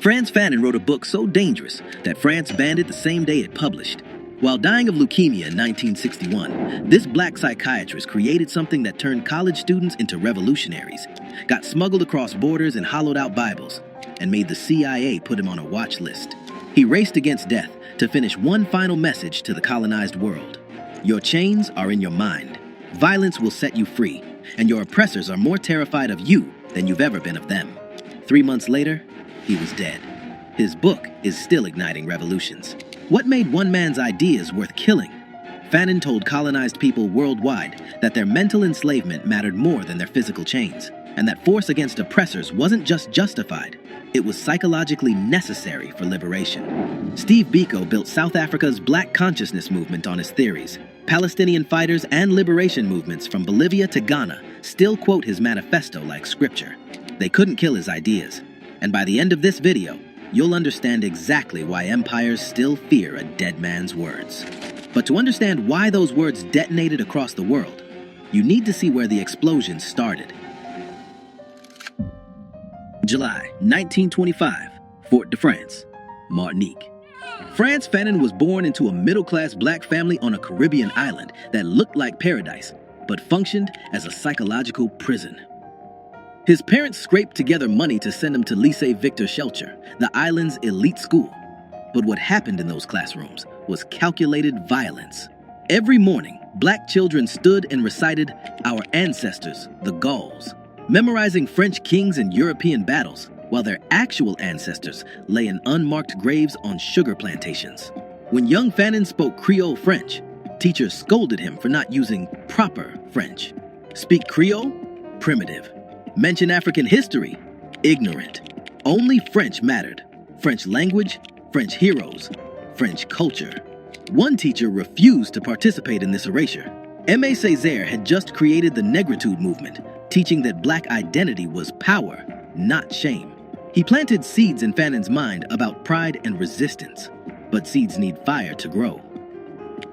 Frantz Fanon wrote a book so dangerous that France banned it the same day it published. While dying of leukemia in 1961, this black psychiatrist created something that turned college students into revolutionaries, got smuggled across borders and hollowed out Bibles, and made the CIA put him on a watch list. He raced against death to finish one final message to the colonized world. Your chains are in your mind. Violence will set you free, and your oppressors are more terrified of you than you've ever been of them. 3 months later, he was dead. His book is still igniting revolutions. What made one man's ideas worth killing? Fanon told colonized people worldwide that their mental enslavement mattered more than their physical chains, and that force against oppressors wasn't just justified, it was psychologically necessary for liberation. Steve Biko built South Africa's Black consciousness movement on his theories. Palestinian fighters and liberation movements from Bolivia to Ghana still quote his manifesto like scripture. They couldn't kill his ideas, and by the end of this video, you'll understand exactly why empires still fear a dead man's words. But to understand why those words detonated across the world, you need to see where the explosion started. July 1925, Fort de France, Martinique. Frantz Fanon was born into a middle-class black family on a Caribbean island that looked like paradise, but functioned as a psychological prison. His parents scraped together money to send him to Lycée Victor Schellcher, the island's elite school. But what happened in those classrooms was calculated violence. Every morning, black children stood and recited our ancestors, the Gauls, memorizing French kings and European battles, while their actual ancestors lay in unmarked graves on sugar plantations. When young Fanon spoke Creole French, teachers scolded him for not using proper French. Speak Creole? Primitive. Mention African history? Ignorant. Only French mattered. French language, French heroes, French culture. One teacher refused to participate in this erasure. Aimé Césaire had just created the Negritude movement, teaching that black identity was power, not shame. He planted seeds in Fanon's mind about pride and resistance, but seeds need fire to grow.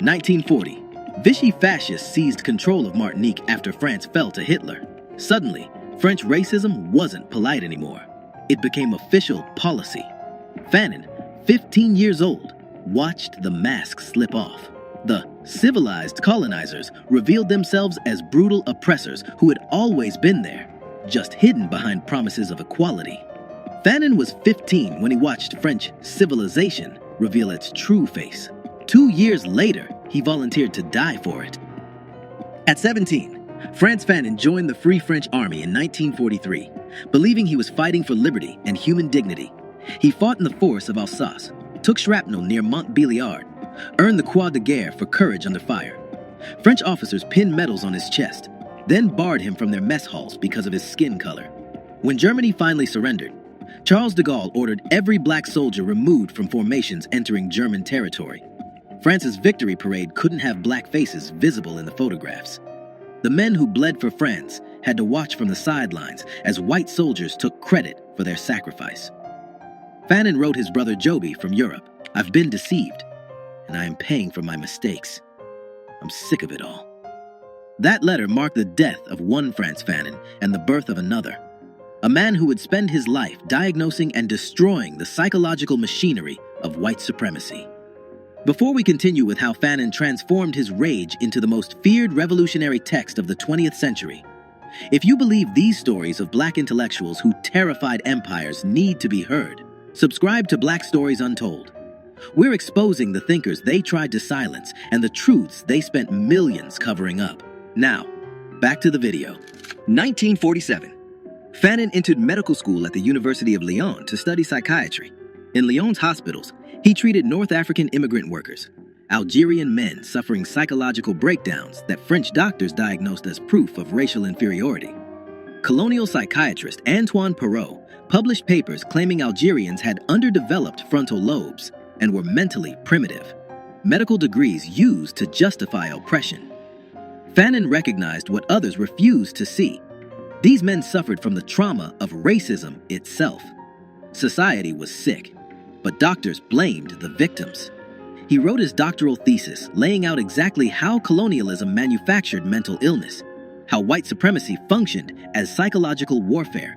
1940, Vichy fascists seized control of Martinique after France fell to Hitler. Suddenly, French racism wasn't polite anymore. It became official policy. Fanon, 15 years old, watched the mask slip off. The civilized colonizers revealed themselves as brutal oppressors who had always been there, just hidden behind promises of equality. Fanon was 15 when he watched French civilization reveal its true face. 2 years later, he volunteered to die for it. At 17, Frantz Fanon joined the Free French Army in 1943, believing he was fighting for liberty and human dignity. He fought in the forests of Alsace, took shrapnel near Montbéliard, earned the Croix de Guerre for courage under fire. French officers pinned medals on his chest, then barred him from their mess halls because of his skin color. When Germany finally surrendered, Charles de Gaulle ordered every black soldier removed from formations entering German territory. France's victory parade couldn't have black faces visible in the photographs. The men who bled for France had to watch from the sidelines as white soldiers took credit for their sacrifice. Fanon wrote his brother Joby from Europe, "I've been deceived, and I am paying for my mistakes. I'm sick of it all." That letter marked the death of one Frantz Fanon and the birth of another, a man who would spend his life diagnosing and destroying the psychological machinery of white supremacy. Before we continue with how Fanon transformed his rage into the most feared revolutionary text of the 20th century, if you believe these stories of black intellectuals who terrified empires need to be heard, subscribe to Black Stories Untold. We're exposing the thinkers they tried to silence and the truths they spent millions covering up. Now, back to the video. 1947. Fanon entered medical school at the University of Lyon to study psychiatry. In Lyon's hospitals, he treated North African immigrant workers, Algerian men suffering psychological breakdowns that French doctors diagnosed as proof of racial inferiority. Colonial psychiatrist Antoine Perrault published papers claiming Algerians had underdeveloped frontal lobes and were mentally primitive, medical degrees used to justify oppression. Fanon recognized what others refused to see. These men suffered from the trauma of racism itself. Society was sick, but doctors blamed the victims. He wrote his doctoral thesis laying out exactly how colonialism manufactured mental illness, how white supremacy functioned as psychological warfare.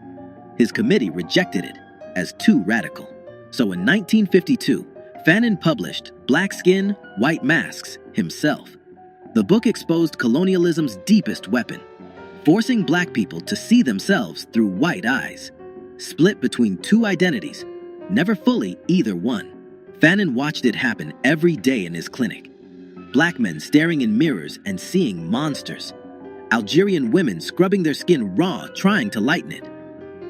His committee rejected it, as too radical. So in 1952, Fanon published Black Skin, White Masks himself. The book exposed colonialism's deepest weapon, forcing black people to see themselves through white eyes, split between two identities, never fully either one. Fanon watched it happen every day in his clinic. Black men staring in mirrors and seeing monsters. Algerian women scrubbing their skin raw, trying to lighten it.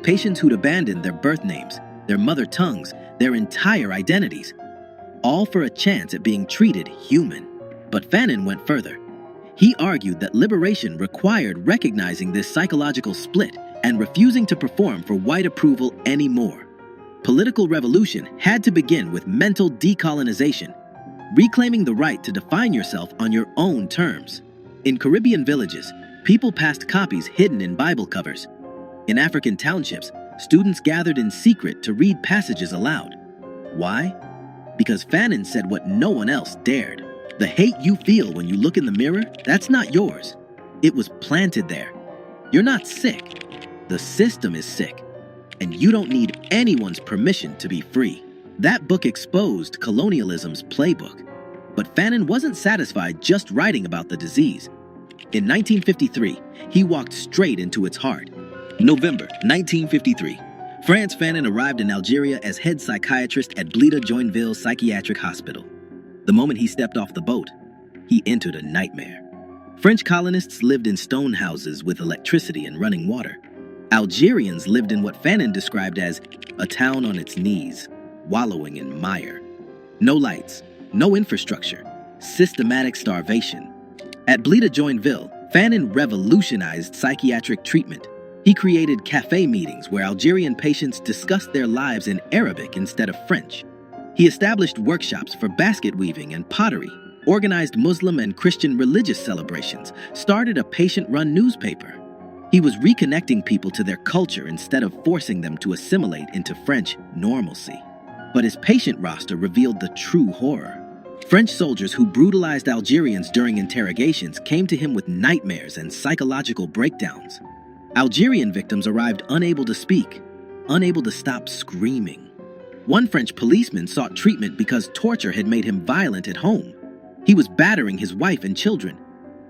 Patients who'd abandoned their birth names, their mother tongues, their entire identities, all for a chance at being treated human. But Fanon went further. He argued that liberation required recognizing this psychological split and refusing to perform for white approval anymore. Political revolution had to begin with mental decolonization, reclaiming the right to define yourself on your own terms. In Caribbean villages, people passed copies hidden in Bible covers. In African townships, students gathered in secret to read passages aloud. Why? Because Fanon said what no one else dared. The hate you feel when you look in the mirror, that's not yours. It was planted there. You're not sick. The system is sick. And you don't need anyone's permission to be free. That book exposed colonialism's playbook. But Fanon wasn't satisfied just writing about the disease. In 1953, he walked straight into its heart. November 1953. Frantz Fanon arrived in Algeria as head psychiatrist at Blida-Joinville Psychiatric Hospital. The moment he stepped off the boat, he entered a nightmare. French colonists lived in stone houses with electricity and running water. Algerians lived in what Fanon described as a town on its knees, wallowing in mire. No lights, no infrastructure, systematic starvation. At Blida-Joinville, Fanon revolutionized psychiatric treatment. He created cafe meetings where Algerian patients discussed their lives in Arabic instead of French. He established workshops for basket weaving and pottery, organized Muslim and Christian religious celebrations, started a patient-run newspaper. He was reconnecting people to their culture instead of forcing them to assimilate into French normalcy. But his patient roster revealed the true horror. French soldiers who brutalized Algerians during interrogations came to him with nightmares and psychological breakdowns. Algerian victims arrived unable to speak, unable to stop screaming. One French policeman sought treatment because torture had made him violent at home. He was battering his wife and children.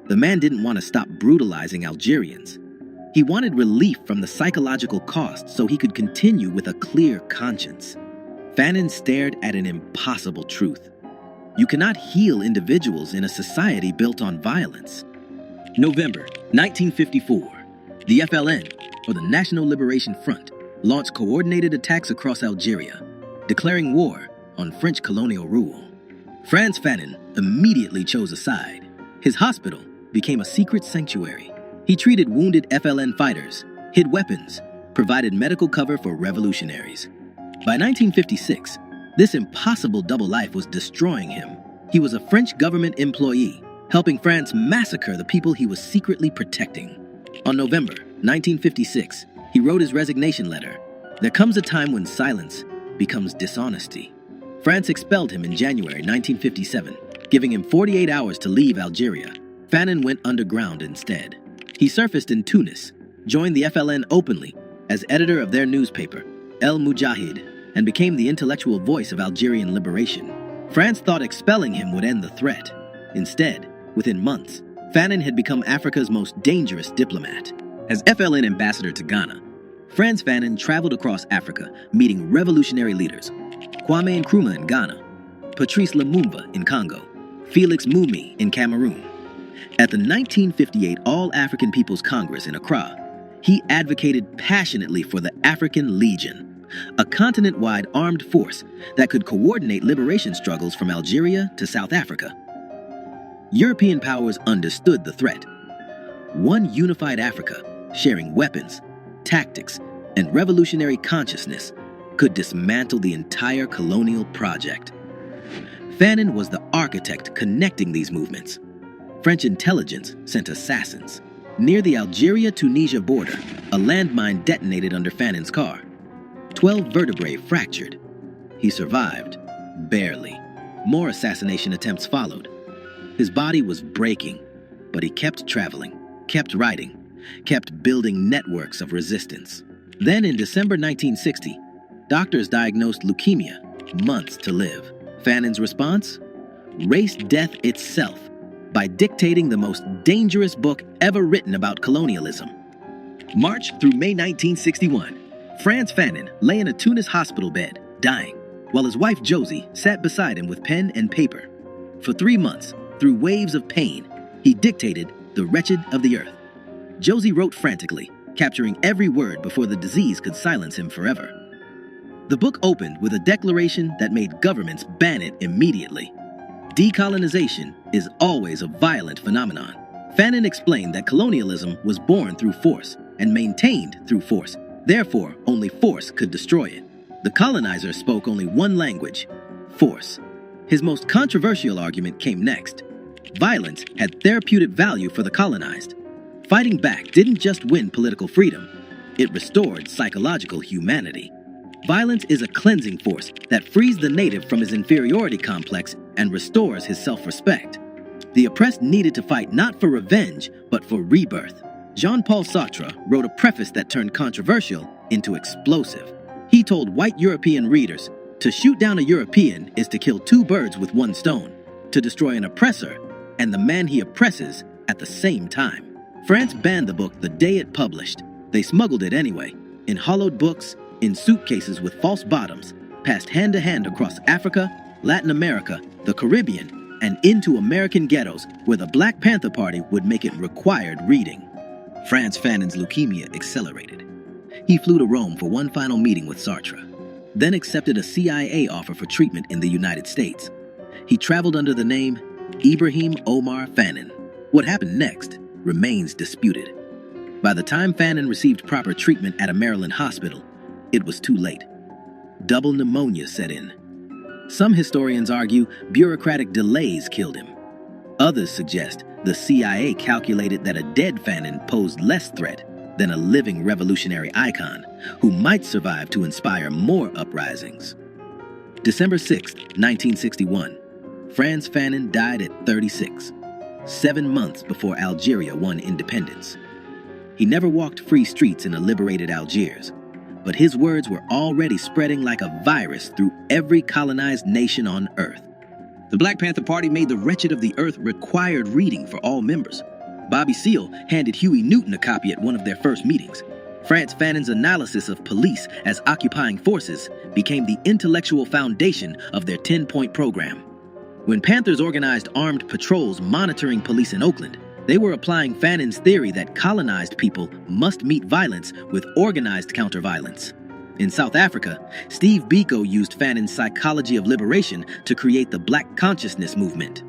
The man didn't want to stop brutalizing Algerians. He wanted relief from the psychological cost so he could continue with a clear conscience. Fanon stared at an impossible truth. You cannot heal individuals in a society built on violence. November 1954. The FLN, or the National Liberation Front, launched coordinated attacks across Algeria, declaring war on French colonial rule. Frantz Fanon immediately chose a side. His hospital became a secret sanctuary. He treated wounded FLN fighters, hid weapons, provided medical cover for revolutionaries. By 1956, this impossible double life was destroying him. He was a French government employee, helping France massacre the people he was secretly protecting. On November 1956, he wrote his resignation letter. There comes a time when silence becomes dishonesty. France expelled him in January 1957, giving him 48 hours to leave Algeria. Fanon went underground instead. He surfaced in Tunis, joined the FLN openly as editor of their newspaper, El Mujahid, and became the intellectual voice of Algerian liberation. France thought expelling him would end the threat. Instead, within months, Fanon had become Africa's most dangerous diplomat. As FLN ambassador to Ghana, Frantz Fanon traveled across Africa, meeting revolutionary leaders. Kwame Nkrumah in Ghana, Patrice Lumumba in Congo, Felix Mumi in Cameroon. At the 1958 All-African People's Congress in Accra, he advocated passionately for the African Legion, a continent-wide armed force that could coordinate liberation struggles from Algeria to South Africa. European powers understood the threat. One unified Africa, sharing weapons, tactics, and revolutionary consciousness, could dismantle the entire colonial project. Fanon was the architect connecting these movements. French intelligence sent assassins. Near the Algeria-Tunisia border, a landmine detonated under Fanon's car. 12 vertebrae fractured. He survived, barely. More assassination attempts followed. His body was breaking, but he kept traveling, kept writing, kept building networks of resistance. Then in December 1960, Doctors diagnosed leukemia, months to live. Fanon's response? Race death itself, by dictating the most dangerous book ever written about colonialism. March through May 1961, Frantz Fanon lay in a Tunis hospital bed, dying, while his wife Josie sat beside him with pen and paper. For 3 months, through waves of pain, he dictated The Wretched of the Earth. Josie wrote frantically, capturing every word before the disease could silence him forever. The book opened with a declaration that made governments ban it immediately. Decolonization is always a violent phenomenon. Fanon explained that colonialism was born through force and maintained through force. Therefore, only force could destroy it. The colonizer spoke only one language: force. His most controversial argument came next. Violence had therapeutic value for the colonized. Fighting back didn't just win political freedom, it restored psychological humanity. Violence is a cleansing force that frees the native from his inferiority complex and restores his self-respect. The oppressed needed to fight not for revenge, but for rebirth. Jean-Paul Sartre wrote a preface that turned controversial into explosive. He told white European readers, to shoot down a European is to kill 2 birds with 1 stone, to destroy an oppressor and the man he oppresses at the same time. France banned the book the day it published. They smuggled it anyway, in hollowed books, in suitcases with false bottoms, passed hand to hand across Africa, Latin America, the Caribbean, and into American ghettos where the Black Panther Party would make it required reading. Frantz Fanon's leukemia accelerated. He flew to Rome for one final meeting with Sartre, then accepted a CIA offer for treatment in the United States. He traveled under the name Ibrahim Omar Fanon. What happened next remains disputed. By the time Fanon received proper treatment at a Maryland hospital, it was too late. Double pneumonia set in. Some historians argue bureaucratic delays killed him. Others suggest the CIA calculated that a dead Fanon posed less threat than a living revolutionary icon who might survive to inspire more uprisings. December 6, 1961, Frantz Fanon died at 36, 7 months before Algeria won independence. He never walked free streets in a liberated Algiers, but his words were already spreading like a virus through every colonized nation on Earth. The Black Panther Party made The Wretched of the Earth required reading for all members. Bobby Seale handed Huey Newton a copy at one of their first meetings. Frantz Fanon's analysis of police as occupying forces became the intellectual foundation of their 10-point program. When Panthers organized armed patrols monitoring police in Oakland, they were applying Fanon's theory that colonized people must meet violence with organized counter-violence. In South Africa, Steve Biko used Fanon's psychology of liberation to create the Black consciousness movement.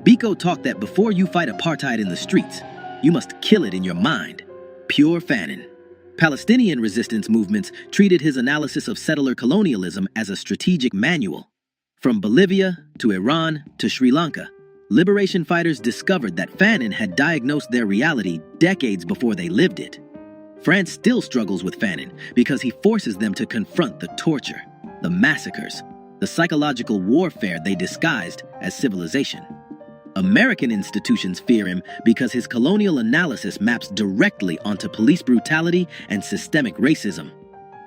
Biko taught that before you fight apartheid in the streets, you must kill it in your mind. Pure Fanon. Palestinian resistance movements treated his analysis of settler colonialism as a strategic manual. From Bolivia to Iran to Sri Lanka, liberation fighters discovered that Fanon had diagnosed their reality decades before they lived it. France still struggles with Fanon because he forces them to confront the torture, the massacres, the psychological warfare they disguised as civilization. American institutions fear him because his colonial analysis maps directly onto police brutality and systemic racism.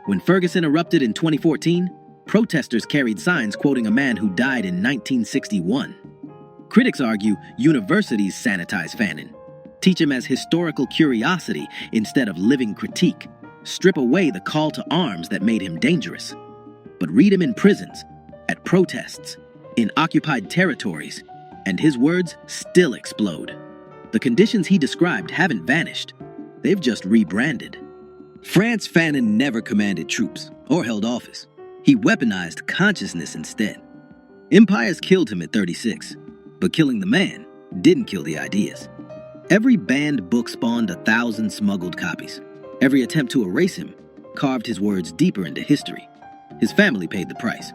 When Ferguson erupted in 2014, protesters carried signs quoting a man who died in 1961. Critics argue universities sanitize Fanon, teach him as historical curiosity instead of living critique, strip away the call to arms that made him dangerous. But read him in prisons, at protests, in occupied territories, and his words still explode. The conditions he described haven't vanished. They've just rebranded. Frantz Fanon never commanded troops or held office. He weaponized consciousness instead. Empires killed him at 36, but killing the man didn't kill the ideas. Every banned book spawned 1,000 smuggled copies. Every attempt to erase him carved his words deeper into history. His family paid the price.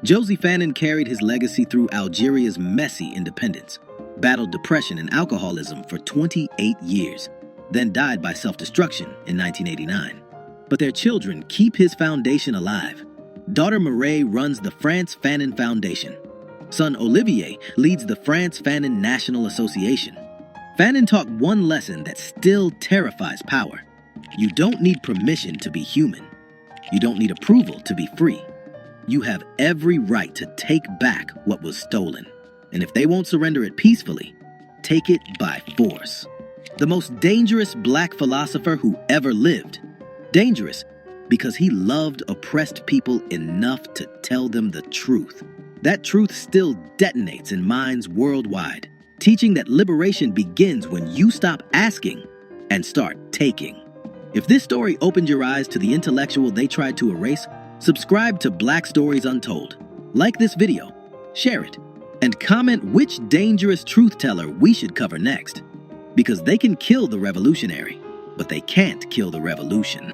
Josie Fanon carried his legacy through Algeria's messy independence, battled depression and alcoholism for 28 years, then died by self-destruction in 1989. But their children keep his foundation alive. Daughter Mireille runs the Frantz Fanon Foundation. Son Olivier leads the Frantz Fanon National Association. Fanon taught one lesson that still terrifies power. You don't need permission to be human. You don't need approval to be free. You have every right to take back what was stolen. And if they won't surrender it peacefully, take it by force. The most dangerous black philosopher who ever lived. Dangerous because he loved oppressed people enough to tell them the truth. That truth still detonates in minds worldwide, teaching that liberation begins when you stop asking and start taking. If this story opened your eyes to the intellectual they tried to erase, subscribe to Black Stories Untold. Like this video, share it, and comment which dangerous truth teller we should cover next. Because they can kill the revolutionary, but they can't kill the revolution.